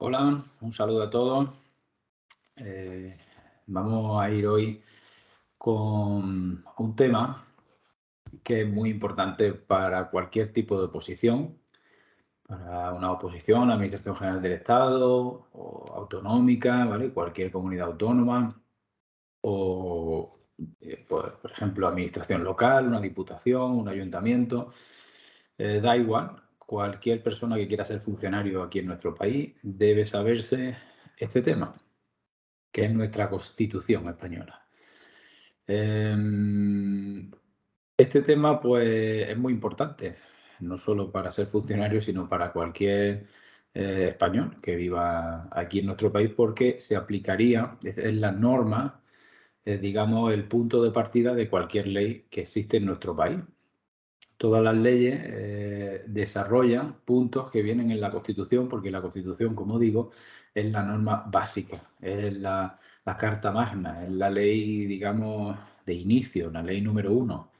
Hola, un saludo a todos. Eh, Vamos a ir hoy con un tema que es muy importante para cualquier tipo de oposición, para una oposición a la Administración General del Estado o autonómica, ¿vale? Cualquier comunidad autónoma o, pues, por ejemplo, administración local, una diputación, un ayuntamiento. Da igual, cualquier persona que quiera ser funcionario aquí en nuestro país debe saberse este tema, que es nuestra Constitución española. Este tema, pues, es muy importante, no solo para ser funcionario, sino para cualquier español que viva aquí en nuestro país, porque se aplicaría, es la norma, digamos, el punto de partida de cualquier ley que existe en nuestro país. Todas las leyes desarrollan puntos que vienen en la Constitución, porque la Constitución, como digo, es la norma básica, es la carta magna, es la ley, digamos, de inicio, la ley número 1.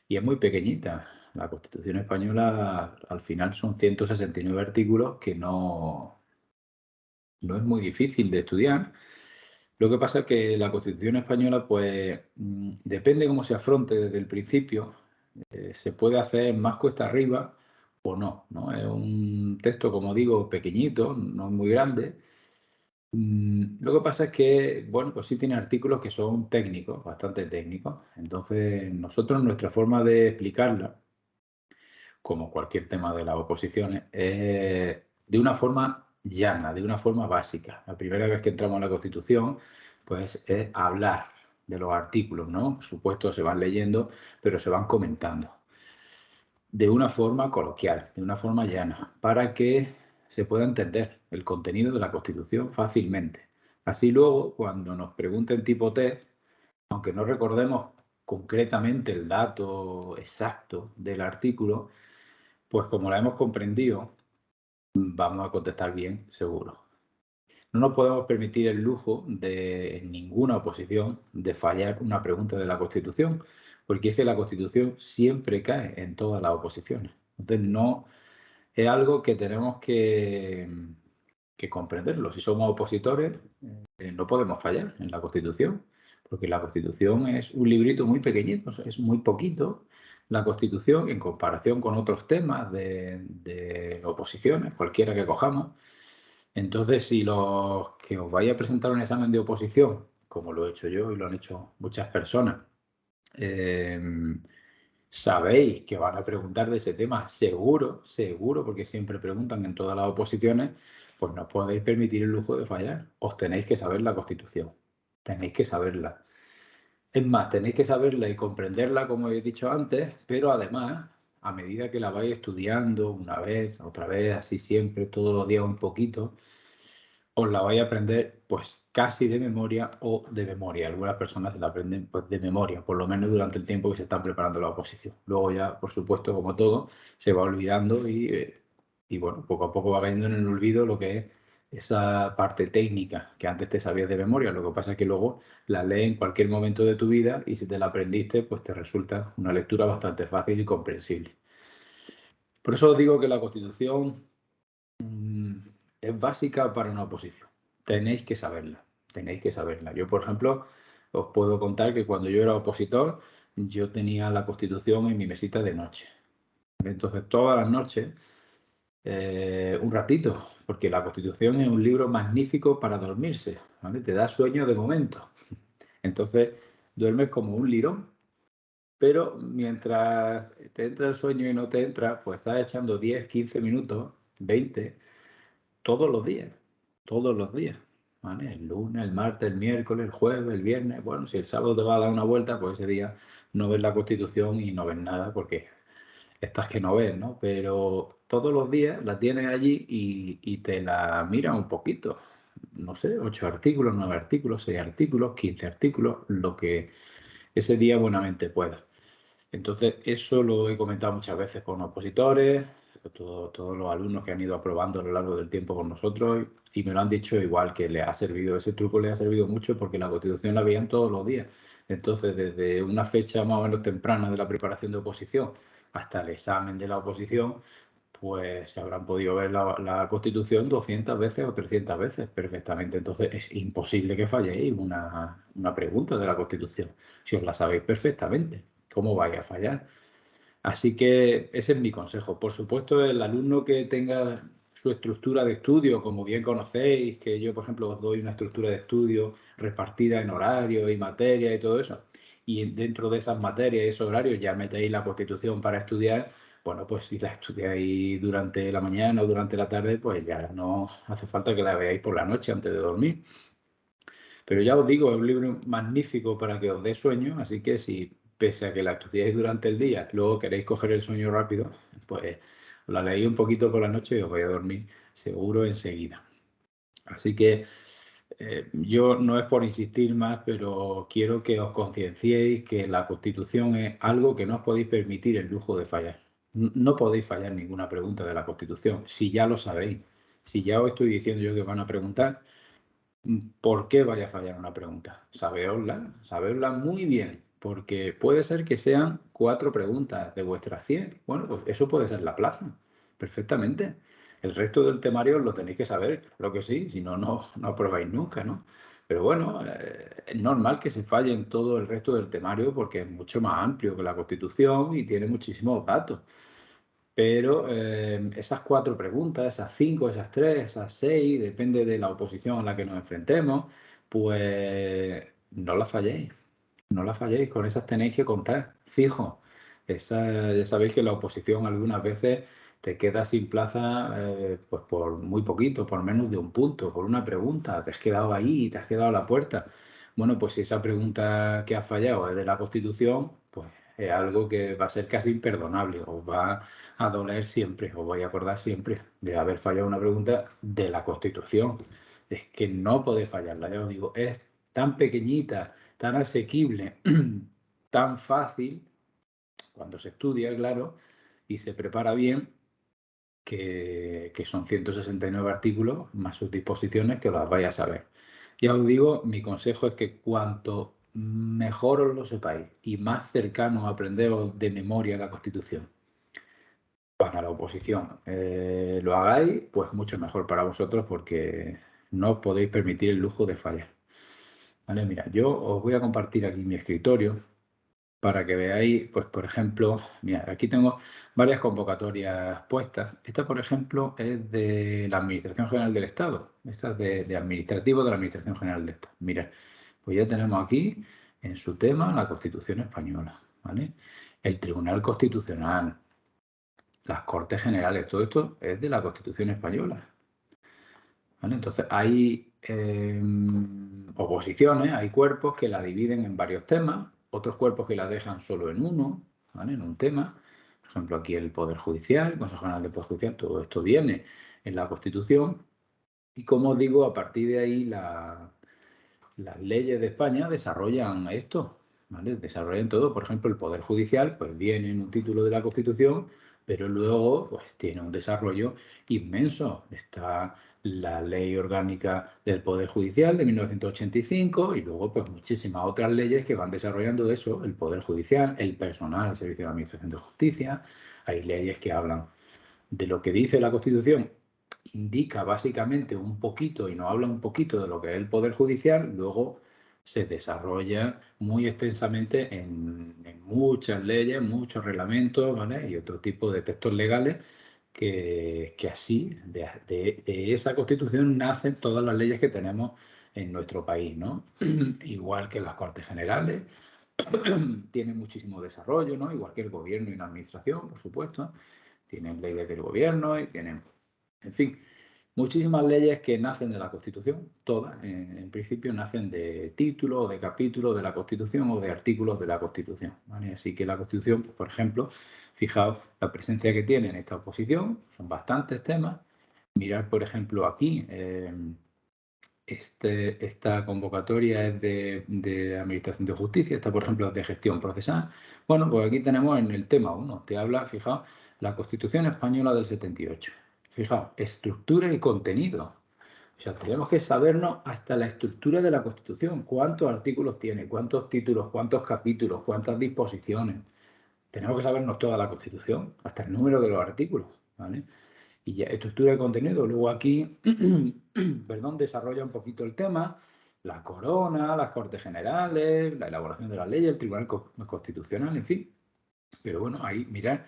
Y es muy pequeñita. La Constitución española, al final, son 169 artículos que no es muy difícil de estudiar. Lo que pasa es que la Constitución española, pues, depende cómo se afronte desde el principio, se puede hacer más cuesta arriba o no, ¿no? Es un texto, como digo, pequeñito, no es muy grande. Lo que pasa es que, bueno, pues sí tiene artículos que son técnicos, bastante técnicos. Entonces, nosotros, nuestra forma de explicarla, como cualquier tema de las oposiciones, es de una forma llana, de una forma básica. La primera vez que entramos en la Constitución, pues es hablar de los artículos, ¿no? Por supuesto, se van leyendo, pero se van comentando de una forma coloquial, de una forma llana, para que se pueda entender el contenido de la Constitución fácilmente. Así luego, cuando nos pregunten tipo test, aunque no recordemos concretamente el dato exacto del artículo, pues como la hemos comprendido, vamos a contestar bien, seguro. No nos podemos permitir el lujo de, en ninguna oposición, de fallar una pregunta de la Constitución, porque es que la Constitución siempre cae en todas las oposiciones. Entonces, no es algo que tenemos que comprenderlo. Si somos opositores, no podemos fallar en la Constitución, porque la Constitución es un librito muy pequeñito, es muy poquito. La Constitución, en comparación con otros temas de oposiciones, cualquiera que cojamos. Entonces, si los que os vais a presentar un examen de oposición, como lo he hecho yo y lo han hecho muchas personas, eh, sabéis que van a preguntar de ese tema, seguro, seguro, porque siempre preguntan en todas las oposiciones, pues no os podéis permitir el lujo de fallar. Os tenéis que saber la Constitución, tenéis que saberla. Es más, tenéis que saberla y comprenderla, como he dicho antes, pero además, a medida que la vais estudiando una vez, otra vez, así siempre, todos los días un poquito, os la vais a aprender pues casi de memoria o de memoria. Algunas personas se la aprenden pues de memoria, por lo menos durante el tiempo que se están preparando la oposición. Luego ya, por supuesto, como todo, se va olvidando y bueno, poco a poco va cayendo en el olvido lo que es esa parte técnica que antes te sabías de memoria. Lo que pasa es que luego la lees en cualquier momento de tu vida y si te la aprendiste, pues te resulta una lectura bastante fácil y comprensible. Por eso os digo que la Constitución es básica para una oposición. Tenéis que saberla, tenéis que saberla. Yo, por ejemplo, os puedo contar que cuando yo era opositor, yo tenía la Constitución en mi mesita de noche. Entonces, todas las noches, un ratito, porque la Constitución es un libro magnífico para dormirse, ¿vale? Te da sueño de momento. Entonces, duermes como un lirón, pero mientras te entra el sueño y no te entra, pues estás echando 10, 15 minutos, 20, todos los días, todos los días, ¿vale? El lunes, el martes, el miércoles, el jueves, el viernes. Bueno, si el sábado te va a dar una vuelta, pues ese día no ves la Constitución y no ves nada porque estás que no ves, ¿no? Pero todos los días la tienes allí y te la miras un poquito. No sé, 8 artículos, 9 artículos, 6 artículos, 15 artículos, lo que ese día buenamente pueda. Entonces, eso lo he comentado muchas veces con opositores, todos los alumnos que han ido aprobando a lo largo del tiempo con nosotros y me lo han dicho igual, que les ha servido, ese truco les ha servido mucho porque la Constitución la veían todos los días. Entonces, desde una fecha más o menos temprana de la preparación de oposición hasta el examen de la oposición, pues se habrán podido ver la Constitución 200 veces o 300 veces perfectamente. Entonces es imposible que falléis una pregunta de la Constitución. Si os la sabéis perfectamente, ¿cómo vais a fallar? Así que ese es mi consejo. Por supuesto, el alumno que tenga su estructura de estudio, como bien conocéis, que yo, por ejemplo, os doy una estructura de estudio repartida en horarios y materias y todo eso, y dentro de esas materias y esos horarios ya metéis la Constitución para estudiar, bueno, pues si la estudiáis durante la mañana o durante la tarde, pues ya no hace falta que la veáis por la noche antes de dormir. Pero ya os digo, es un libro magnífico para que os dé sueño, así que si pese a que la estudiáis durante el día, luego queréis coger el sueño rápido, pues la leéis un poquito por la noche y os vais a dormir seguro enseguida. Así que yo no es por insistir más, pero quiero que os concienciéis que la Constitución es algo que no os podéis permitir el lujo de fallar. No podéis fallar ninguna pregunta de la Constitución, si ya lo sabéis. Si ya os estoy diciendo yo que van a preguntar, ¿por qué vaya a fallar una pregunta? Sabedla muy bien, porque puede ser que sean 4 preguntas de vuestras 100. Bueno, pues eso puede ser la plaza, perfectamente. El resto del temario lo tenéis que saber, claro que sí, si no, no aprobáis nunca, ¿no? Pero bueno, es normal que se falle en todo el resto del temario porque es mucho más amplio que la Constitución y tiene muchísimos datos. Pero esas 4 preguntas, esas 5, esas 3, esas 6, depende de la oposición a la que nos enfrentemos, pues no las falléis. No las falléis, con esas tenéis que contar, fijo. Ya sabéis que la oposición algunas veces te queda sin plaza pues por muy poquito, por menos de un punto, por una pregunta. Te has quedado ahí, te has quedado a la puerta. Bueno, pues si esa pregunta que has fallado es de la Constitución, pues es algo que va a ser casi imperdonable. Os va a doler siempre, os voy a acordar siempre de haber fallado una pregunta de la Constitución. Es que no podéis fallarla, ya os digo, es tan pequeñita, tan asequible, tan fácil, cuando se estudia, claro, y se prepara bien, que son 169 artículos más sus disposiciones que las vais a saber. Ya os digo, mi consejo es que cuanto mejor os lo sepáis y más cercano aprendemos de memoria la Constitución para la oposición lo hagáis, pues mucho mejor para vosotros porque no os podéis permitir el lujo de fallar. Vale, mira, yo os voy a compartir aquí mi escritorio para que veáis, pues por ejemplo, mira, aquí tengo varias convocatorias puestas. Esta, por ejemplo, es de la Administración General del Estado. Esta es de administrativo de la Administración General del Estado. Mira, pues ya tenemos aquí en su tema la Constitución Española, ¿vale? El Tribunal Constitucional, las Cortes Generales, todo esto es de la Constitución Española. ¿Vale? Entonces hay oposiciones, hay cuerpos que la dividen en varios temas, otros cuerpos que la dejan solo en uno, ¿vale? En un tema. Por ejemplo, aquí el Poder Judicial, el Consejo General del Poder Judicial, todo esto viene en la Constitución. Y como os digo, a partir de ahí las leyes de España desarrollan esto, ¿vale? Desarrollan todo. Por ejemplo, el Poder Judicial pues viene en un título de la Constitución, pero luego pues tiene un desarrollo inmenso. Está la Ley Orgánica del Poder Judicial de 1985 y luego pues muchísimas otras leyes que van desarrollando eso, el Poder Judicial, el personal al servicio de la Administración de Justicia. Hay leyes que hablan de lo que dice la Constitución, indica básicamente un poquito y nos habla un poquito de lo que es el Poder Judicial, luego se desarrolla muy extensamente en muchas leyes, muchos reglamentos, ¿vale? Y otro tipo de textos legales que así, de esa Constitución nacen todas las leyes que tenemos en nuestro país, ¿no? Igual que las Cortes Generales, tienen muchísimo desarrollo, ¿no? Igual que el gobierno y la administración, por supuesto, tienen leyes del gobierno y tienen, en fin, muchísimas leyes que nacen de la Constitución, todas, en principio nacen de títulos, de capítulos de la Constitución o de artículos de la Constitución, ¿vale? Así que la Constitución, por ejemplo, fijaos la presencia que tiene en esta oposición, son bastantes temas. Mirad, por ejemplo, aquí, esta convocatoria es de Administración de Justicia, esta, por ejemplo, es de Gestión Procesal. Bueno, pues aquí tenemos en el tema 1, te habla, fijaos, la Constitución Española del 78. Fijaos, estructura y contenido. O sea, tenemos que sabernos hasta la estructura de la Constitución, cuántos artículos tiene, cuántos títulos, cuántos capítulos, cuántas disposiciones. Tenemos que sabernos toda la Constitución, hasta el número de los artículos. ¿vale? Y ya estructura de contenido. Luego aquí, perdón, desarrolla un poquito el tema, la corona, las Cortes Generales, la elaboración de la ley, el Tribunal Constitucional, en fin. Pero bueno, ahí, mirad,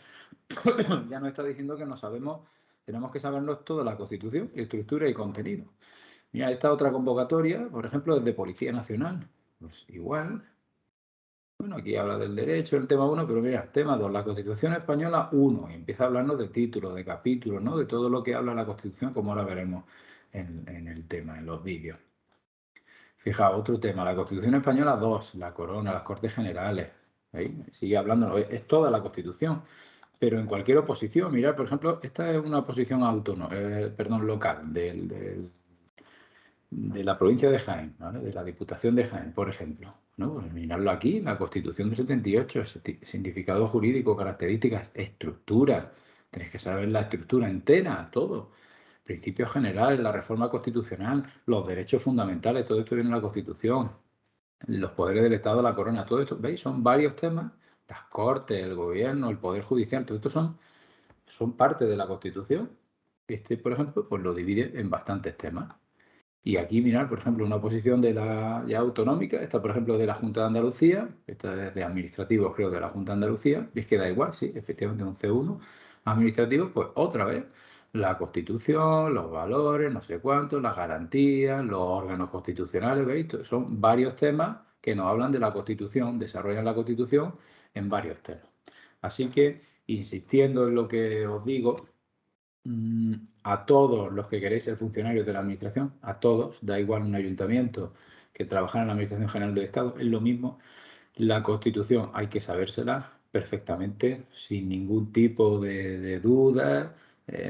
ya nos está diciendo que no sabemos, tenemos que sabernos toda la Constitución, estructura y contenido. Mira, esta otra convocatoria, por ejemplo, es de Policía Nacional. Pues igual. Bueno, aquí habla del derecho, el tema 1, pero mira, tema 2, la Constitución Española 1, y empieza a hablarnos de títulos, de capítulos, ¿no? De todo lo que habla la Constitución, como ahora veremos en el tema, en los vídeos. Fijaos, otro tema, la Constitución Española 2, la corona, las Cortes Generales. ¿Veis? Sigue hablando, es toda la Constitución. Pero en cualquier oposición, mirad, por ejemplo, esta es una oposición autónoma, local, de la provincia de Jaén, ¿vale? De la Diputación de Jaén, por ejemplo. ¿No? Pues mirarlo aquí, la Constitución del 78, significado jurídico, características, estructura. Tenéis que saber la estructura entera, todo. Principios generales, la reforma constitucional, los derechos fundamentales, todo esto viene en la Constitución. Los poderes del Estado, la corona, todo esto, ¿veis? Son varios temas. Las Cortes, el Gobierno, el Poder Judicial, todo esto son parte de la Constitución. Este, por ejemplo, pues lo divide en bastantes temas. Y aquí mirar, por ejemplo, una posición de la ya autonómica, esta, por ejemplo, de la Junta de Andalucía, esta es de administrativos, creo, de la Junta de Andalucía, y es que da igual, sí, efectivamente un C1 administrativo, pues otra vez, la Constitución, los valores, no sé cuántos, las garantías, los órganos constitucionales, ¿veis? Son varios temas que nos hablan de la Constitución, desarrollan la Constitución en varios temas. Así que, insistiendo en lo que os digo, a todos los que queréis ser funcionarios de la Administración, a todos, da igual un ayuntamiento que trabajar en la Administración General del Estado, es lo mismo. La Constitución hay que sabérsela perfectamente, sin ningún tipo de duda,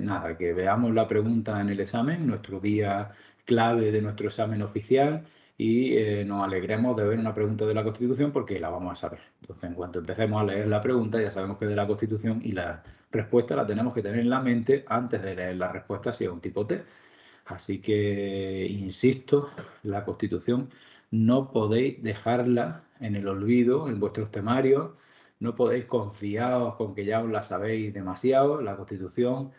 nada, que veamos la pregunta en el examen, nuestro día clave de nuestro examen oficial, y nos alegremos de ver una pregunta de la Constitución porque la vamos a saber. Entonces, en cuanto empecemos a leer la pregunta, ya sabemos que es de la Constitución y la respuesta la tenemos que tener en la mente antes de leer la respuesta si es un tipo T. Así que, insisto, la Constitución no podéis dejarla en el olvido en vuestros temarios, no podéis confiaros con que ya os la sabéis demasiado. La Constitución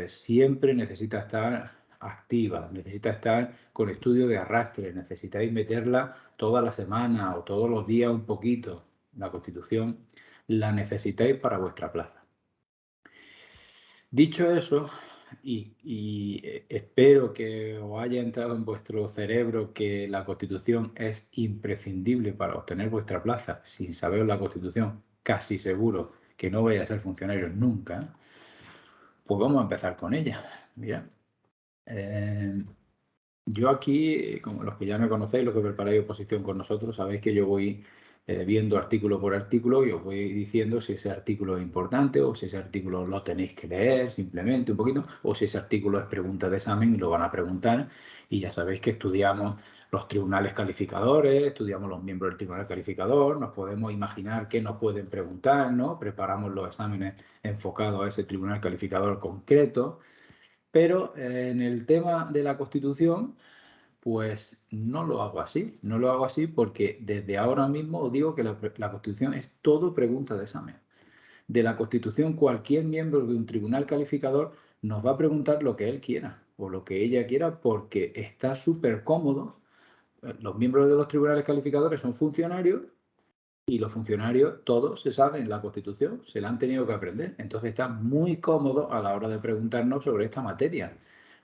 siempre necesita estar activa, necesita estar con estudio de arrastre, necesitáis meterla toda la semana o todos los días un poquito. La Constitución la necesitáis para vuestra plaza. Dicho eso, y espero que os haya entrado en vuestro cerebro que la Constitución es imprescindible para obtener vuestra plaza, sin saber la Constitución, casi seguro que no vais a ser funcionarios nunca, pues vamos a empezar con ella. Mira, yo aquí, como los que ya me conocéis, los que preparáis oposición con nosotros, sabéis que yo voy viendo artículo por artículo y os voy diciendo si ese artículo es importante o si ese artículo lo tenéis que leer simplemente un poquito, o si ese artículo es pregunta de examen y lo van a preguntar. Y ya sabéis que estudiamos los tribunales calificadores, estudiamos los miembros del tribunal calificador, nos podemos imaginar qué nos pueden preguntar, ¿no? Preparamos los exámenes enfocados a ese tribunal calificador concreto. Pero en el tema de la Constitución, pues no lo hago así. No lo hago así porque desde ahora mismo os digo que la Constitución es todo pregunta de examen. De la Constitución, cualquier miembro de un tribunal calificador nos va a preguntar lo que él quiera o lo que ella quiera porque está súper cómodo. Los miembros de los tribunales calificadores son funcionarios y los funcionarios todos se saben la Constitución, se la han tenido que aprender. Entonces están muy cómodos a la hora de preguntarnos sobre esta materia.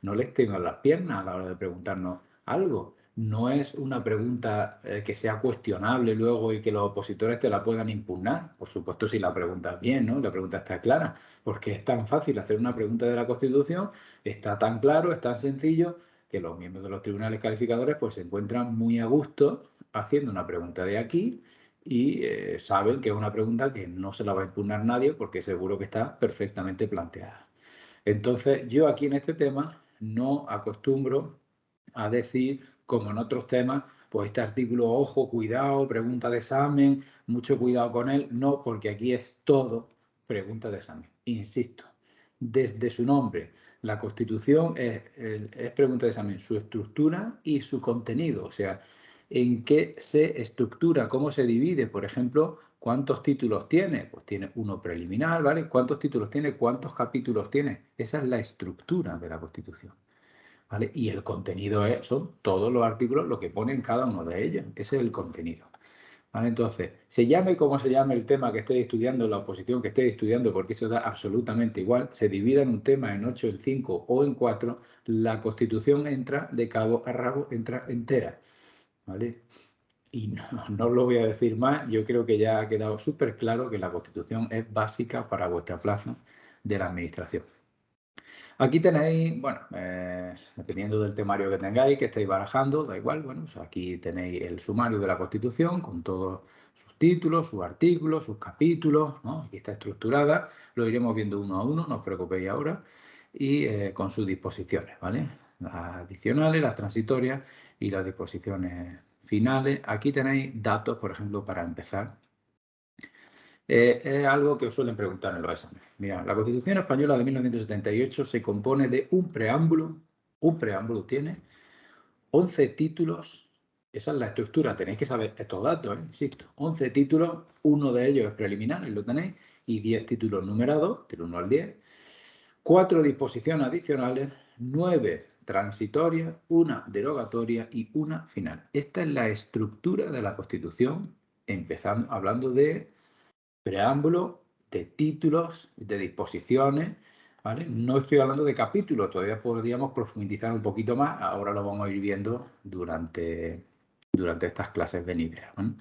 No les tengan las piernas a la hora de preguntarnos algo. No es una pregunta que sea cuestionable luego y que los opositores te la puedan impugnar. Por supuesto, si la preguntas bien, ¿no? La pregunta está clara. Porque es tan fácil hacer una pregunta de la Constitución, está tan claro, es tan sencillo, que los miembros de los tribunales calificadores pues se encuentran muy a gusto haciendo una pregunta de aquí y saben que es una pregunta que no se la va a impugnar nadie porque seguro que está perfectamente planteada. Entonces, yo aquí en este tema no acostumbro a decir, como en otros temas, pues este artículo, ojo, cuidado, pregunta de examen, mucho cuidado con él. No, porque aquí es todo pregunta de examen. Insisto, desde su nombre, la Constitución es pregunta de examen, su estructura y su contenido. O sea, en qué se estructura, cómo se divide, por ejemplo, cuántos títulos tiene. Pues tiene uno preliminar, ¿vale? ¿Cuántos títulos tiene? ¿Cuántos capítulos tiene? Esa es la estructura de la Constitución, ¿vale? Y el contenido son todos los artículos, lo que pone en cada uno de ellos. Ese es el contenido. ¿Vale? Entonces, se llame como se llame el tema que estéis estudiando, la oposición que estéis estudiando, porque eso da absolutamente igual, se divida en un tema en 8, en 5 o en 4, la Constitución entra de cabo a rabo, entra entera, ¿vale? Y no lo voy a decir más, yo creo que ya ha quedado súper claro que la Constitución es básica para vuestra plaza de la Administración. Aquí tenéis, bueno, dependiendo del temario que tengáis, que estéis barajando, da igual, bueno, pues aquí tenéis el sumario de la Constitución con todos sus títulos, sus artículos, sus capítulos, ¿no? Aquí está estructurada, lo iremos viendo uno a uno, no os preocupéis ahora, y con sus disposiciones, ¿vale? Las adicionales, las transitorias y las disposiciones finales. Aquí tenéis datos, por ejemplo, para empezar. Es algo que os suelen preguntar en los exámenes. Mira, la Constitución Española de 1978 se compone de un preámbulo tiene 11 títulos, esa es la estructura, tenéis que saber estos datos, insisto, 11 títulos, uno de ellos es preliminar, y lo tenéis, y 10 títulos numerados, del 1 al 10, 4 disposiciones adicionales, 9 transitorias, una derogatoria y una final. Esta es la estructura de la Constitución, empezando hablando de preámbulo, de títulos, de disposiciones, ¿vale? No estoy hablando de capítulos, todavía podríamos profundizar un poquito más, ahora lo vamos a ir viendo durante estas clases venideras, ¿no?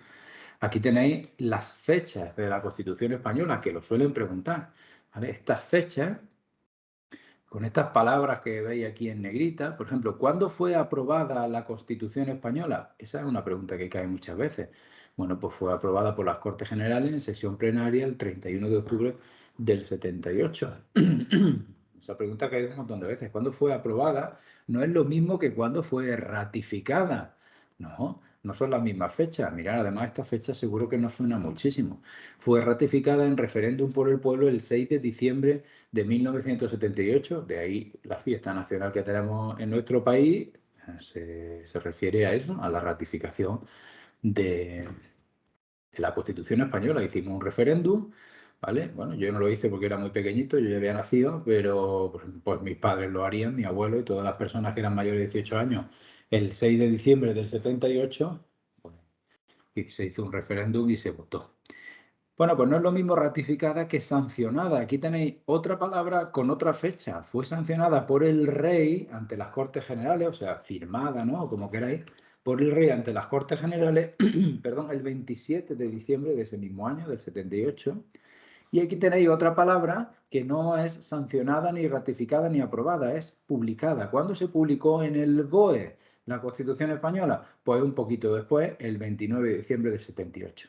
Aquí tenéis las fechas de la Constitución Española, que lo suelen preguntar, ¿vale? Estas fechas, con estas palabras que veis aquí en negrita, por ejemplo, ¿cuándo fue aprobada la Constitución Española? Esa es una pregunta que cae muchas veces. Bueno, pues fue aprobada por las Cortes Generales en sesión plenaria el 31 de octubre del 78. Esa pregunta cae un montón de veces. ¿Cuándo fue aprobada? No es lo mismo que cuándo fue ratificada. No, no son las mismas fechas. Mirad, además esta fecha seguro que nos suena muchísimo. Fue ratificada en referéndum por el pueblo el 6 de diciembre de 1978, de ahí la fiesta nacional que tenemos en nuestro país, se refiere a eso, a la ratificación de la Constitución Española. Hicimos un referéndum, ¿vale? Bueno, yo no lo hice porque era muy pequeñito, yo ya había nacido, pero pues mis padres lo harían, mi abuelo y todas las personas que eran mayores de 18 años. El 6 de diciembre del 78, pues, se hizo un referéndum y se votó. Bueno, pues no es lo mismo ratificada que sancionada. Aquí tenéis otra palabra con otra fecha. Fue sancionada por el rey ante las Cortes Generales, o sea, firmada, ¿no? O como queráis, por el rey ante las Cortes Generales, perdón, el 27 de diciembre de ese mismo año, del 78. Y aquí tenéis otra palabra que no es sancionada, ni ratificada, ni aprobada, es publicada. ¿Cuándo se publicó en el BOE la Constitución Española? Pues un poquito después, el 29 de diciembre del 78.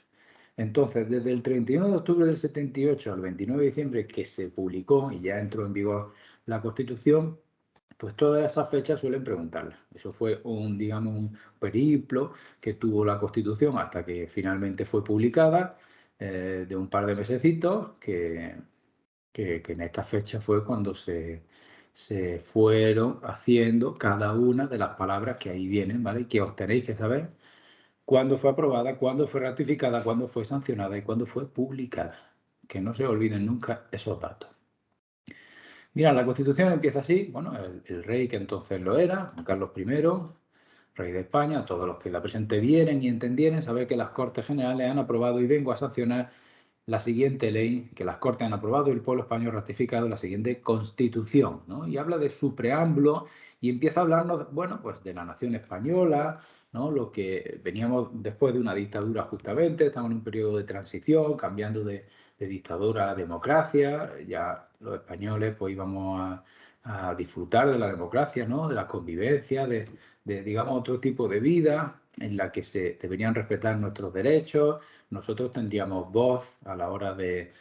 Entonces, desde el 31 de octubre del 78 al 29 de diciembre que se publicó y ya entró en vigor la Constitución, pues todas esas fechas suelen preguntarlas. Eso fue digamos, un periplo que tuvo la Constitución hasta que finalmente fue publicada, de un par de mesecitos, que en esta fecha fue cuando se fueron haciendo cada una de las palabras que ahí vienen, ¿vale? Y que os tenéis que saber cuándo fue aprobada, cuándo fue ratificada, cuándo fue sancionada y cuándo fue publicada. Que no se olviden nunca esos datos. Mira, la Constitución empieza así, bueno, el rey que entonces lo era, Juan Carlos I, rey de España, todos los que la presente vieren y entendieren, saber que las Cortes Generales han aprobado y vengo a sancionar la siguiente ley, que las Cortes han aprobado y el pueblo español ratificado, la siguiente Constitución, ¿no? Y habla de su preámbulo y empieza a hablarnos, bueno, pues de la nación española, ¿no? Lo que veníamos después de una dictadura justamente, estamos en un periodo de transición, cambiando de dictadura a democracia, ya los españoles pues íbamos a disfrutar de la democracia, ¿no? De la convivencia, de digamos, otro tipo de vida en la que se deberían respetar nuestros derechos. Nosotros tendríamos voz a la hora de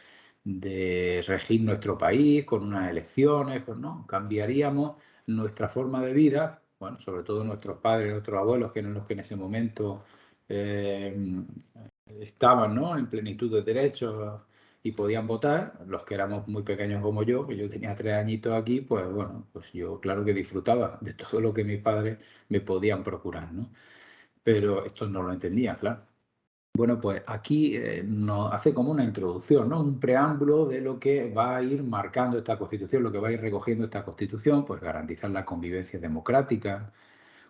regir nuestro país con unas elecciones, pues no, cambiaríamos nuestra forma de vida, bueno, sobre todo nuestros padres, nuestros abuelos, que eran los que en ese momento estaban, ¿no?, en plenitud de derechos y podían votar. Los que éramos muy pequeños como yo, que yo tenía 3 añitos aquí, pues bueno, pues yo claro que disfrutaba de todo lo que mis padres me podían procurar, ¿no? pero esto no lo entendía, claro. Bueno, pues aquí nos hace como una introducción, ¿no? Un preámbulo de lo que va a ir marcando esta Constitución, lo que va a ir recogiendo esta Constitución, pues garantizar la convivencia democrática,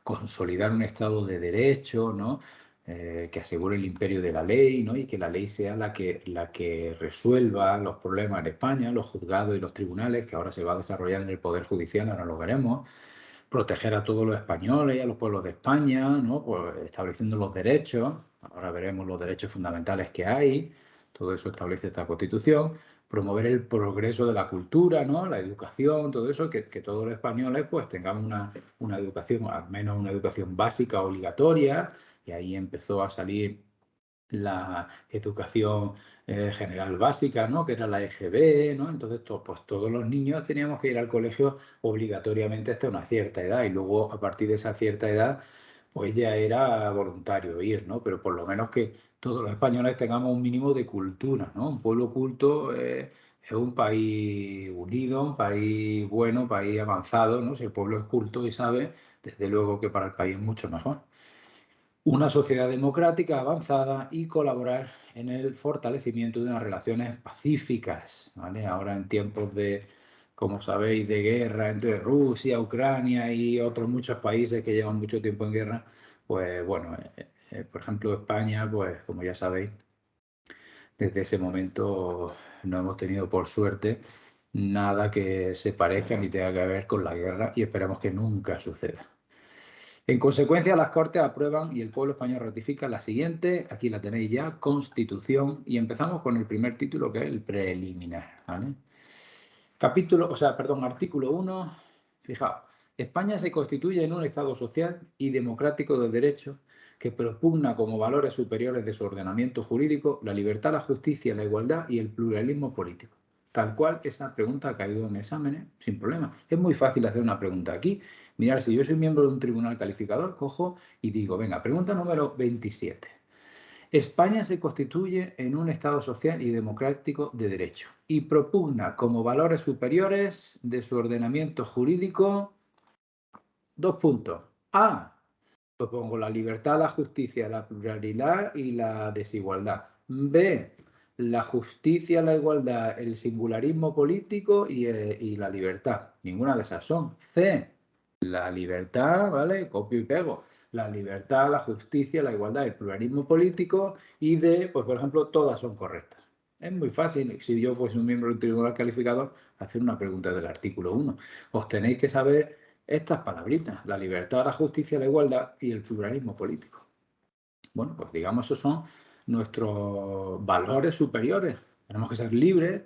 consolidar un Estado de Derecho, ¿no? Que asegure el imperio de la ley, ¿no? Y que la ley sea la que resuelva los problemas en España, los juzgados y los tribunales, que ahora se va a desarrollar en el Poder Judicial, ahora lo veremos. Proteger a todos los españoles y a los pueblos de España, ¿no? Pues estableciendo los derechos, ahora veremos los derechos fundamentales que hay, todo eso establece esta Constitución. Promover el progreso de la cultura, ¿no? La educación, todo eso, que todos los españoles pues tengamos una educación, al menos una educación básica obligatoria, y ahí empezó a salir la educación general básica, ¿no? Que era la EGB, ¿no? Entonces, pues todos los niños teníamos que ir al colegio obligatoriamente hasta una cierta edad, y luego a partir de esa cierta edad pues ya era voluntario ir, ¿no? Pero por lo menos que todos los españoles tengamos un mínimo de cultura, ¿no? Un pueblo culto es un país unido, un país bueno, un país avanzado, ¿no? Si el pueblo es culto y sabe, desde luego que para el país es mucho mejor. Una sociedad democrática avanzada y colaborar en el fortalecimiento de unas relaciones pacíficas, ¿vale? Ahora en tiempos de, como sabéis, de guerra entre Rusia, Ucrania y otros muchos países que llevan mucho tiempo en guerra, pues bueno, por ejemplo España, pues como ya sabéis, desde ese momento no hemos tenido por suerte nada que se parezca ni tenga que ver con la guerra, y esperamos que nunca suceda. En consecuencia, las Cortes aprueban y el pueblo español ratifica la siguiente, aquí la tenéis ya, Constitución, y empezamos con el primer título, que es el preliminar, ¿vale? Artículo 1, fijaos, España se constituye en un Estado social y democrático de derecho que propugna como valores superiores de su ordenamiento jurídico la libertad, la justicia, la igualdad y el pluralismo político. Tal cual, esa pregunta ha caído en exámenes sin problema. Es muy fácil hacer una pregunta aquí. Mirad, si yo soy miembro de un tribunal calificador, cojo y digo, venga, pregunta número 27. España se constituye en un Estado social y democrático de derecho y propugna como valores superiores de su ordenamiento jurídico, dos puntos. A, propongo la libertad, la justicia, la pluralidad y la desigualdad. B, la justicia, la igualdad, el singularismo político y la libertad. Ninguna de esas son. C, la libertad, ¿vale? Copio y pego. La libertad, la justicia, la igualdad, el pluralismo político, y D, pues por ejemplo, todas son correctas. Es muy fácil, si yo fuese un miembro del tribunal calificador, hacer una pregunta del artículo 1. Os tenéis que saber estas palabritas: la libertad, la justicia, la igualdad y el pluralismo político. Bueno, pues digamos, esos son nuestros valores superiores. Tenemos que ser libres,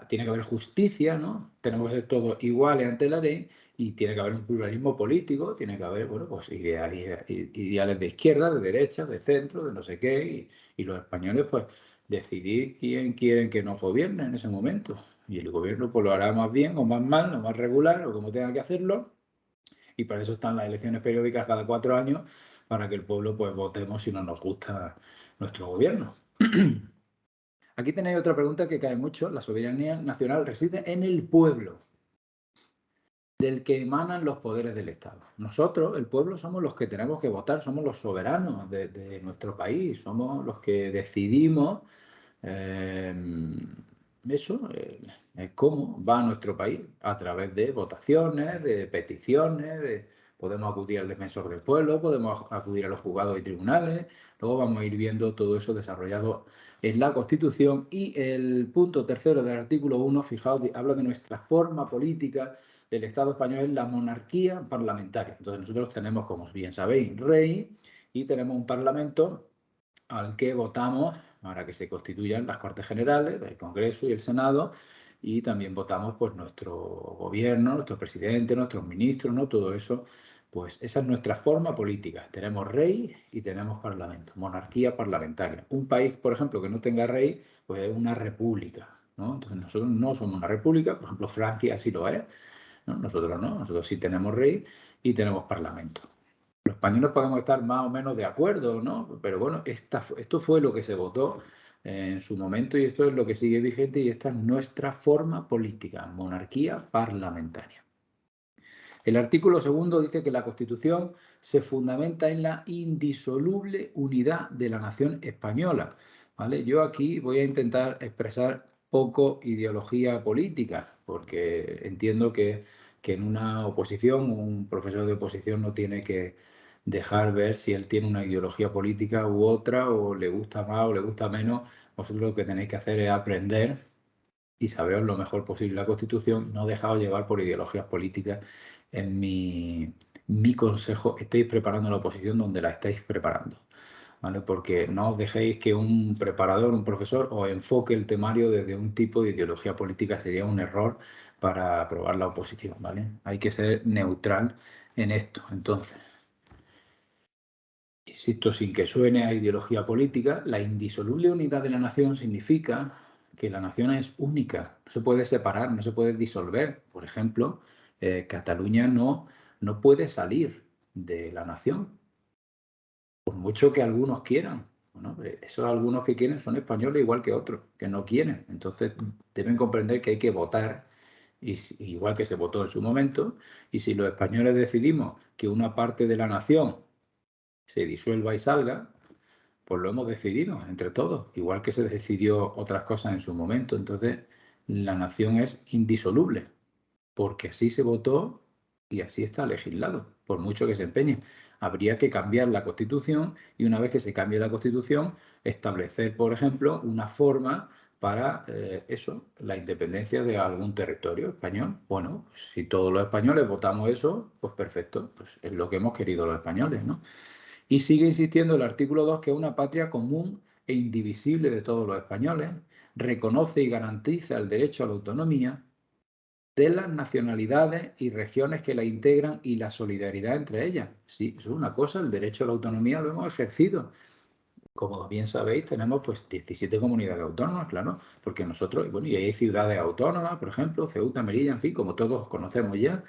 tiene que haber justicia, ¿no? Tenemos que ser todos iguales ante la ley, y tiene que haber un pluralismo político, tiene que haber, bueno, pues ideales de izquierda, de derecha, de centro, de no sé qué, y los españoles, pues, decidir quién quieren que nos gobierne en ese momento. Y el gobierno, pues, lo hará más bien o más mal, o más regular, o como tenga que hacerlo, y para eso están las elecciones periódicas cada 4 años, para que el pueblo, pues, votemos si no nos gusta nuestro gobierno. Aquí tenéis otra pregunta que cae mucho. La soberanía nacional reside en el pueblo, del que emanan los poderes del Estado. Nosotros, el pueblo, somos los que tenemos que votar, somos los soberanos de nuestro país, somos los que decidimos cómo va nuestro país, a través de votaciones, de peticiones, podemos acudir al defensor del pueblo, podemos acudir a los juzgados y tribunales. Luego vamos a ir viendo todo eso desarrollado en la Constitución. Y el punto tercero del artículo 1, fijaos, habla de nuestra forma política del Estado español, en la monarquía parlamentaria. Entonces nosotros tenemos, como bien sabéis, rey, y tenemos un parlamento al que votamos para que se constituyan las Cortes Generales, el Congreso y el Senado, y también votamos, pues, nuestro gobierno, nuestro presidente, nuestros ministros, ¿no? Todo eso, pues esa es nuestra forma política. Tenemos rey y tenemos parlamento, monarquía parlamentaria. Un país, por ejemplo, que no tenga rey, pues es una república, ¿no? Entonces nosotros no somos una república, por ejemplo, Francia sí lo es, ¿no? Nosotros no, nosotros sí tenemos rey y tenemos parlamento. Los españoles podemos estar más o menos de acuerdo, ¿no? Pero bueno, esto fue lo que se votó en su momento, y esto es lo que sigue vigente, y esta es nuestra forma política, monarquía parlamentaria. El artículo 2 dice que la Constitución se fundamenta en la indisoluble unidad de la nación española, ¿vale? Yo aquí voy a intentar expresar poco ideología política, porque entiendo que en una oposición, un profesor de oposición no tiene que dejar ver si él tiene una ideología política u otra, o le gusta más o le gusta menos. Vosotros lo que tenéis que hacer es aprender y saberos lo mejor posible la Constitución, no dejaos llevar por ideologías políticas. En mi consejo, estéis preparando la oposición donde la estáis preparando, ¿vale? Porque no os dejéis que un preparador, un profesor, os enfoque el temario desde un tipo de ideología política. Sería un error para aprobar la oposición, ¿vale? Hay que ser neutral en esto. Entonces, insisto, sin que suene a ideología política, la indisoluble unidad de la nación significa que la nación es única, no se puede separar, no se puede disolver. Por ejemplo, Cataluña no puede salir de la nación, por mucho que algunos quieran. Bueno, esos algunos que quieren son españoles igual que otros, que no quieren. Entonces deben comprender que hay que votar, igual que se votó en su momento, y si los españoles decidimos que una parte de la nación se disuelva y salga, pues lo hemos decidido entre todos, igual que se decidió otras cosas en su momento. Entonces, la nación es indisoluble, porque así se votó y así está legislado, por mucho que se empeñe. Habría que cambiar la Constitución y una vez que se cambie la Constitución, establecer, por ejemplo, una forma para la independencia de algún territorio español. Bueno, si todos los españoles votamos eso, pues perfecto, pues es lo que hemos querido los españoles, ¿no? Y sigue insistiendo el artículo 2 que es una patria común e indivisible de todos los españoles, reconoce y garantiza el derecho a la autonomía de las nacionalidades y regiones que la integran y la solidaridad entre ellas. Sí, eso es una cosa, el derecho a la autonomía lo hemos ejercido. Como bien sabéis, tenemos pues 17 comunidades autónomas, claro, porque nosotros, bueno, y hay ciudades autónomas, por ejemplo, Ceuta, Melilla, en fin, como todos conocemos ya.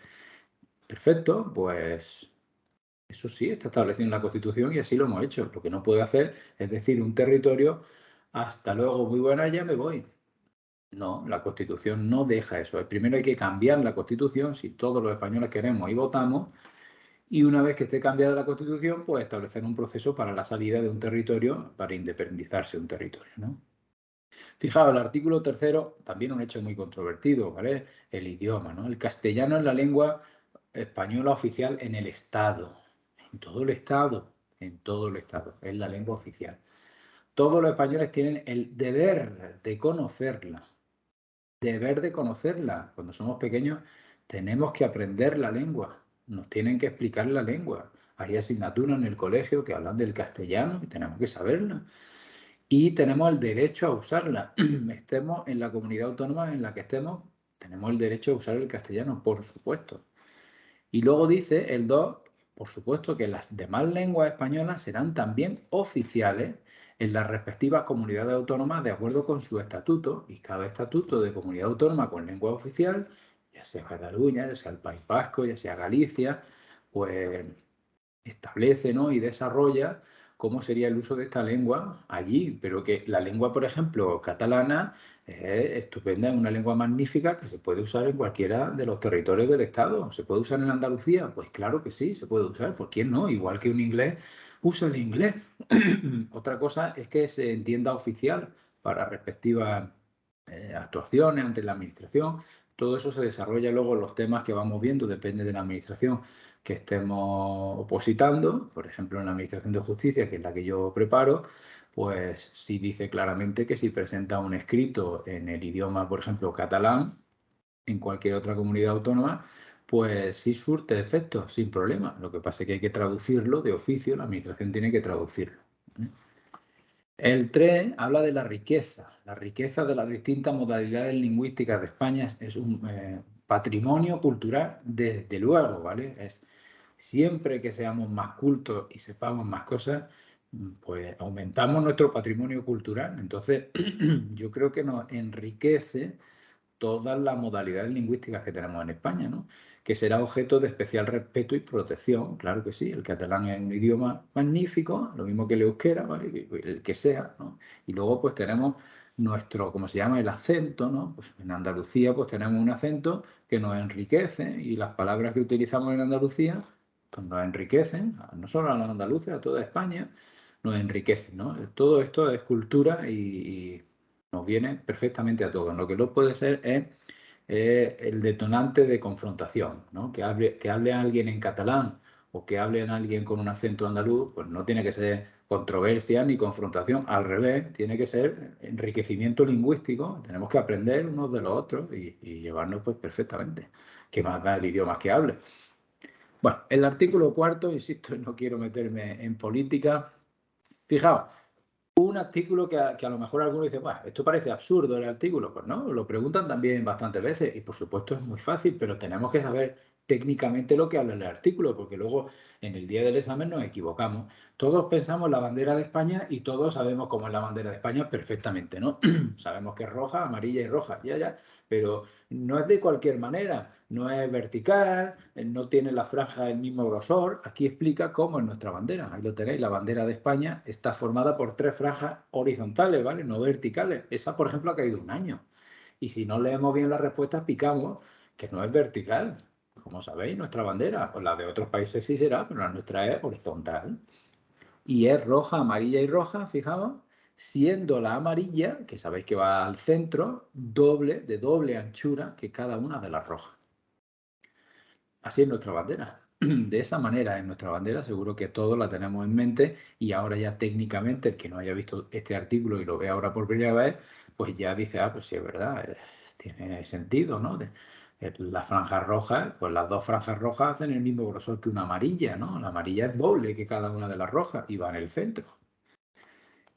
Perfecto, pues eso sí, está establecido en la Constitución y así lo hemos hecho. Lo que no puede hacer es decir un territorio, hasta luego, muy buena, ya me voy. No, la Constitución no deja eso. Primero hay que cambiar la Constitución, si todos los españoles queremos y votamos, y una vez que esté cambiada la Constitución, pues establecer un proceso para la salida de un territorio, para independizarse un territorio, ¿no? Fijaos, el artículo 3, también un hecho muy controvertido, ¿vale? El idioma, ¿no? El castellano es la lengua española oficial en el Estado, en todo el Estado, es la lengua oficial. Todos los españoles tienen el deber de conocerla, Cuando somos pequeños tenemos que aprender la lengua, nos tienen que explicar la lengua. Hay asignaturas en el colegio que hablan del castellano y tenemos que saberla. Y tenemos el derecho a usarla. Estemos en la comunidad autónoma en la que estemos, tenemos el derecho a usar el castellano, por supuesto. Y luego dice el 2, por supuesto, que las demás lenguas españolas serán también oficiales en las respectivas comunidades autónomas de acuerdo con su estatuto, y cada estatuto de comunidad autónoma con lengua oficial, ya sea Cataluña, ya sea el País Vasco, ya sea Galicia, pues establece, ¿no?, y desarrolla cómo sería el uso de esta lengua allí, pero que la lengua, por ejemplo, catalana, es estupenda, es una lengua magnífica que se puede usar en cualquiera de los territorios del Estado. ¿Se puede usar en Andalucía? Pues claro que sí, se puede usar. ¿Por quién no? Igual que un inglés usa el inglés. Otra cosa es que se entienda oficial para respectivas actuaciones ante la administración. Todo eso se desarrolla luego en los temas que vamos viendo, depende de la administración que estemos opositando. Por ejemplo, en la Administración de Justicia, que es la que yo preparo, pues sí dice claramente que si presenta un escrito en el idioma, por ejemplo, catalán, en cualquier otra comunidad autónoma, pues sí surte efectos sin problema. Lo que pasa es que hay que traducirlo de oficio, la Administración tiene que traducirlo. El 3 habla de la riqueza de las distintas modalidades lingüísticas de España. Es un patrimonio cultural, desde luego, ¿vale? Es siempre que seamos más cultos y sepamos más cosas, pues aumentamos nuestro patrimonio cultural. Entonces, yo creo que nos enriquece todas las modalidades lingüísticas que tenemos en España, ¿no? Que será objeto de especial respeto y protección, claro que sí. El catalán es un idioma magnífico, lo mismo que el euskera, ¿vale? El que sea, ¿no? Y luego pues tenemos nuestro, ¿cómo se llama?, el acento, ¿no? Pues en Andalucía pues tenemos un acento que nos enriquece y las palabras que utilizamos en Andalucía pues nos enriquecen, no solo a los andaluces, a toda España, nos enriquecen, ¿no? Todo esto es cultura y nos viene perfectamente a todos. Lo que no puede ser es el detonante de confrontación, ¿no? Que hable alguien en catalán o que hable alguien con un acento andaluz, pues no tiene que ser controversia ni confrontación, al revés, tiene que ser enriquecimiento lingüístico, tenemos que aprender unos de los otros y llevarnos pues perfectamente, que más da el idioma que hable. Bueno, el artículo 4, insisto, no quiero meterme en política. Fijaos, un artículo que a lo mejor alguno dice, bueno, esto parece absurdo el artículo. Pues no, lo preguntan también bastantes veces y por supuesto es muy fácil, pero tenemos que saber técnicamente lo que habla el artículo, porque luego en el día del examen nos equivocamos. Todos pensamos la bandera de España y todos sabemos cómo es la bandera de España perfectamente, ¿no? Sabemos que es roja, amarilla y roja, ya, pero no es de cualquier manera, no es vertical, no tiene la franja del mismo grosor. Aquí explica cómo es nuestra bandera. Ahí lo tenéis, la bandera de España está formada por 3 franjas horizontales, ¿vale? No verticales. Esa, por ejemplo, ha caído un año. Y si no leemos bien las respuestas, picamos que no es vertical. Como sabéis, nuestra bandera, pues la de otros países sí será, pero la nuestra es horizontal. Y es roja, amarilla y roja, fijaos, siendo la amarilla, que sabéis que va al centro, de doble anchura que cada una de las rojas. Así es nuestra bandera. De esa manera es nuestra bandera, seguro que todos la tenemos en mente y ahora ya técnicamente el que no haya visto este artículo y lo ve ahora por primera vez, pues ya dice, ah, pues sí, es verdad, tiene sentido, ¿no? Las franjas rojas, pues las 2 franjas rojas hacen el mismo grosor que una amarilla, ¿no? La amarilla es doble que cada una de las rojas y va en el centro.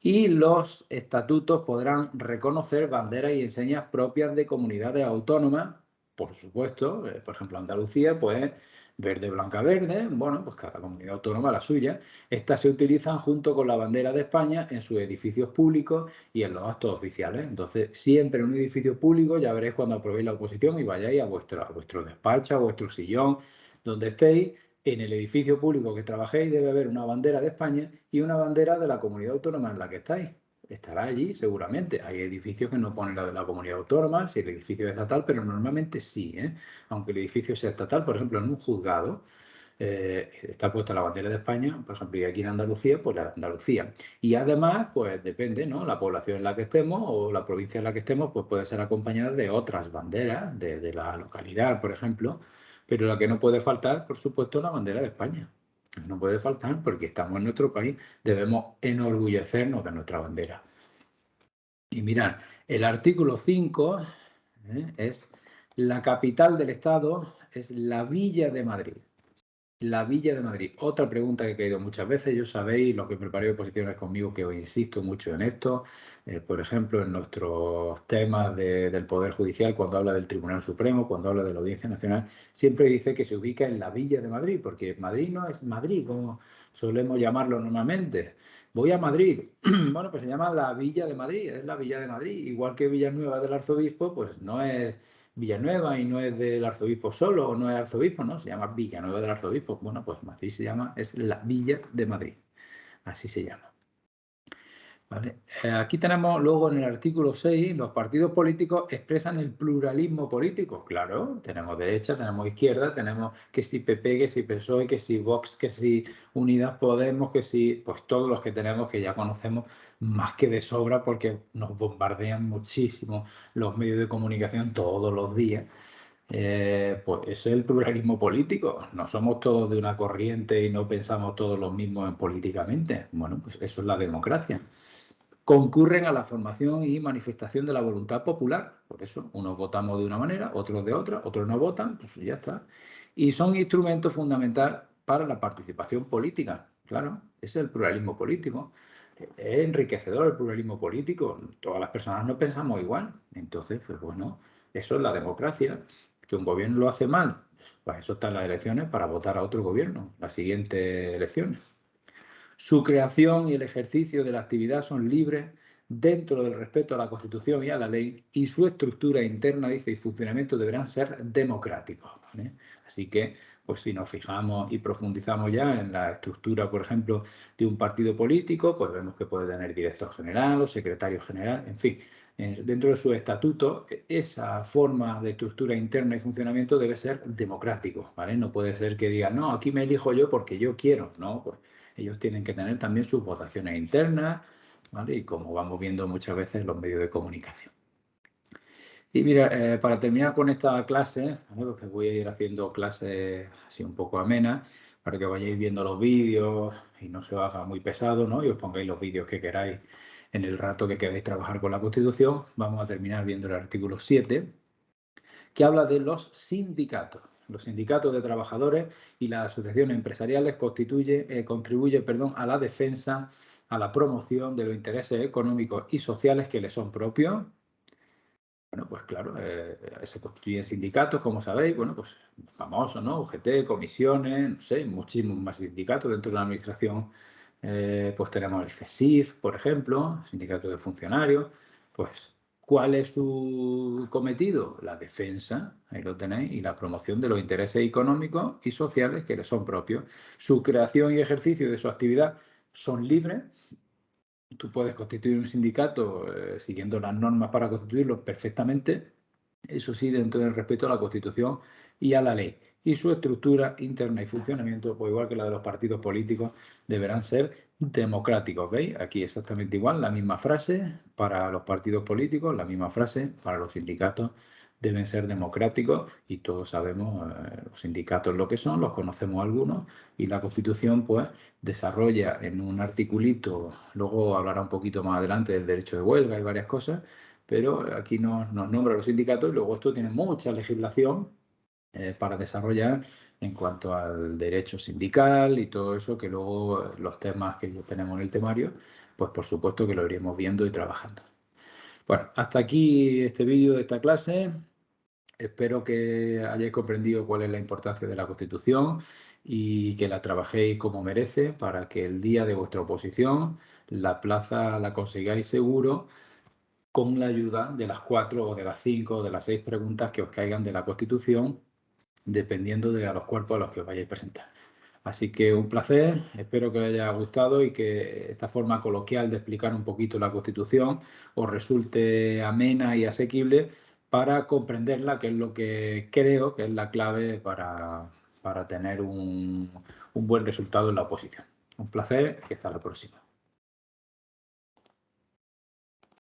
Y los estatutos podrán reconocer banderas y enseñas propias de comunidades autónomas, por supuesto, por ejemplo, Andalucía, pues verde, blanca, verde, bueno, pues cada comunidad autónoma la suya. Estas se utilizan junto con la bandera de España en sus edificios públicos y en los actos oficiales. Entonces, siempre en un edificio público, ya veréis cuando aprobéis la oposición y vayáis a vuestro despacho, a vuestro sillón, donde estéis, en el edificio público que trabajéis debe haber una bandera de España y una bandera de la comunidad autónoma en la que estáis. Estará allí seguramente. Hay edificios que no ponen la de la comunidad autónoma, si el edificio es estatal, pero normalmente sí, ¿eh? Aunque el edificio sea estatal, por ejemplo, en un juzgado está puesta la bandera de España, por ejemplo, y aquí en Andalucía, pues la de Andalucía. Y además, pues depende, ¿no? La población en la que estemos o la provincia en la que estemos, pues puede ser acompañada de otras banderas de la localidad, por ejemplo, pero la que no puede faltar, por supuesto, es la bandera de España. No puede faltar porque estamos en nuestro país, debemos enorgullecernos de nuestra bandera. Y mirad, el artículo 5 es la capital del Estado, es la Villa de Madrid. La Villa de Madrid. Otra pregunta que he caído muchas veces. Yo sabéis, los que preparéis oposiciones conmigo, que os insisto mucho en esto. Por ejemplo, en nuestros temas del Poder Judicial, cuando habla del Tribunal Supremo, cuando habla de la Audiencia Nacional, siempre dice que se ubica en la Villa de Madrid, porque Madrid no es Madrid, como solemos llamarlo normalmente. Voy a Madrid. Bueno, pues se llama la Villa de Madrid, es la Villa de Madrid. Igual que Villanueva del Arzobispo, pues no es Villanueva y no es del arzobispo solo o no es arzobispo, ¿no? Se llama Villanueva del Arzobispo. Bueno, pues Madrid se llama, es la Villa de Madrid. Así se llama. ¿Vale? Aquí tenemos luego en el artículo 6, los partidos políticos expresan el pluralismo político. Claro, tenemos derecha, tenemos izquierda, tenemos que si PP, que si PSOE, que si Vox, que si Unidas Podemos, que si, pues todos los que tenemos que ya conocemos más que de sobra porque nos bombardean muchísimo los medios de comunicación todos los días. Pues ese es el pluralismo político. No somos todos de una corriente y no pensamos todos los mismos políticamente. Bueno, pues eso es la democracia. Concurren a la formación y manifestación de la voluntad popular. Por eso, unos votamos de una manera, otros de otra, otros no votan, pues ya está. Y son instrumentos fundamentales para la participación política. Claro, ese es el pluralismo político. Es enriquecedor el pluralismo político. Todas las personas no pensamos igual. Entonces, pues bueno, eso es la democracia. Que un gobierno lo hace mal, pues eso está en las elecciones para votar a otro gobierno, las siguientes elecciones. Su creación y el ejercicio de la actividad son libres dentro del respeto a la Constitución y a la ley, y su estructura interna, dice, y funcionamiento deberán ser democráticos, ¿vale? Así que, pues si nos fijamos y profundizamos ya en la estructura, por ejemplo, de un partido político, pues vemos que puede tener director general o secretario general, en fin, dentro de su estatuto, esa forma de estructura interna y funcionamiento debe ser democrático, ¿vale? No puede ser que digan, no, aquí me elijo yo porque yo quiero, ¿no? Pues ellos tienen que tener también sus votaciones internas, ¿vale? Y como vamos viendo muchas veces en los medios de comunicación. Y mira, para terminar con esta clase, ¿vale? Porque voy a ir haciendo clases así un poco amenas, para que vayáis viendo los vídeos y no se os haga muy pesado, ¿no? Y os pongáis los vídeos que queráis en el rato que queráis trabajar con la Constitución. Vamos a terminar viendo el artículo 7, que habla de los sindicatos. Los sindicatos de trabajadores y las asociaciones empresariales contribuyen a la defensa, a la promoción de los intereses económicos y sociales que les son propios. Bueno, pues claro, se constituyen sindicatos, como sabéis, bueno, pues famosos, ¿no? UGT, comisiones, no sé, muchísimos más sindicatos dentro de la administración. Pues tenemos el CESIF, por ejemplo, sindicato de funcionarios. Pues, ¿cuál es su cometido? La defensa, ahí lo tenéis, y la promoción de los intereses económicos y sociales que les son propios. Su creación y ejercicio de su actividad son libres. Tú puedes constituir un sindicato siguiendo las normas para constituirlo perfectamente, eso sí, dentro del respeto a la Constitución y a la ley. Y su estructura interna y funcionamiento, pues igual que la de los partidos políticos, deberán ser democráticos. ¿Veis? Aquí exactamente igual, la misma frase para los partidos políticos, la misma frase para los sindicatos. Deben ser democráticos y todos sabemos los sindicatos lo que son, los conocemos algunos, y la Constitución pues desarrolla en un articulito, luego hablará un poquito más adelante del derecho de huelga y varias cosas, pero aquí nos nombra los sindicatos y luego esto tiene mucha legislación para desarrollar en cuanto al derecho sindical y todo eso, que luego los temas que tenemos en el temario, pues por supuesto que lo iremos viendo y trabajando. Bueno, hasta aquí este vídeo de esta clase. Espero que hayáis comprendido cuál es la importancia de la Constitución y que la trabajéis como merece para que el día de vuestra oposición la plaza la consigáis seguro con la ayuda de las 4 o de las 5 o de las 6 preguntas que os caigan de la Constitución, dependiendo de a los cuerpos a los que os vayáis a presentar. Así que un placer, espero que os haya gustado y que esta forma coloquial de explicar un poquito la Constitución os resulte amena y asequible para comprenderla, que es lo que creo que es la clave para tener un buen resultado en la oposición. Un placer y hasta la próxima.